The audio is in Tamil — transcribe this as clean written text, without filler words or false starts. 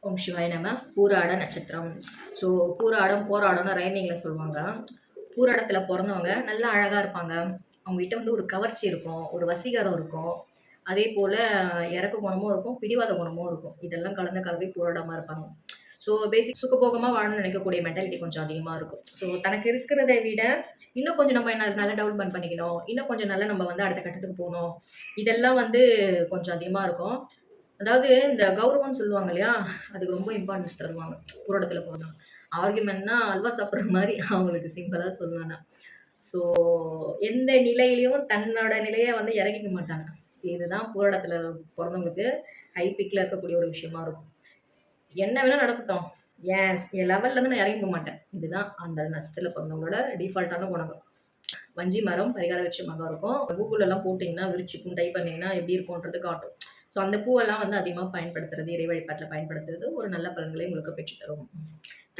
ஓம் சிவாய நம. பூராட நட்சத்திரம். ஸோ பூராடம் போராடம்னு ரைமிங்கில் சொல்லுவாங்க. பூராடத்தில் பிறந்தவங்க நல்லா அழகாக இருப்பாங்க. அவங்ககிட்ட வந்து ஒரு கவர்ச்சி இருக்கும், ஒரு வசீகரம் இருக்கும். அதே போல் இறக்க குணமும் இருக்கும், பிடிவாத குணமும் இருக்கும். இதெல்லாம் கலந்த கலவை பூராடமாக இருப்பாங்க. ஸோ பேசிக் சுகபோகமாக வாழணும்னு நினைக்கக்கூடிய மென்டாலிட்டி கொஞ்சம் அதிகமாக இருக்கும். ஸோ தனக்கு இருக்கிறத விட இன்னும் கொஞ்சம் நம்ம நல்லா டெவலப்மெண்ட் பண்ணிக்கணும், இன்னும் கொஞ்சம் நல்லா நம்ம வந்து அடுத்த கட்டத்துக்கு போகணும், இதெல்லாம் வந்து கொஞ்சம் அதிகமாக இருக்கும். அதாவது இந்த கௌரவம்னு சொல்லுவாங்க இல்லையா? அதுக்கு ரொம்ப இம்பார்ட்டன்ஸ் தருவாங்க. போராட்டத்துல போனா. ஆர்கியுமெண்ட்னா அல்வா சாப்பிடுற மாரி அவங்களுக்கு சிம்பிளா சொல்லணும்னா. ஸோ எந்த நிலையிலயும் தன்னோட நிலைய வந்து இறக்கிக்க மாட்டாங்க. இதுதான் போராட்டத்துல பொறந்தவங்களுக்கு ஹை பீக்ல இருக்கக்கூடிய ஒரு விஷயமா இருக்கும். என்ன வேணா நடக்கட்டும். என் லெவல்ல இருந்து நான் இறங்கிக்க மாட்டேன். இதுதான் அந்த நட்சத்திரத்துல பிறந்தவங்களோட டிஃபால்ட்டான குணங்கள். வஞ்சி மரம் பரிகார விருட்சமாக இருக்கும். கூகுள்லலாம் போட்டிங்கன்னா, விருச்சிக்கும் டைப் பண்ணீங்கன்னா எப்படி இருக்கும்ன்றது காட்டும். ஸோ அந்த பூவெல்லாம் வந்து அதிகமா பயன்படுத்துறது, இறை வழிபாட்டுல பயன்படுத்துறது ஒரு நல்ல பலன்களை உங்களுக்கு பெற்றுத் தரும்.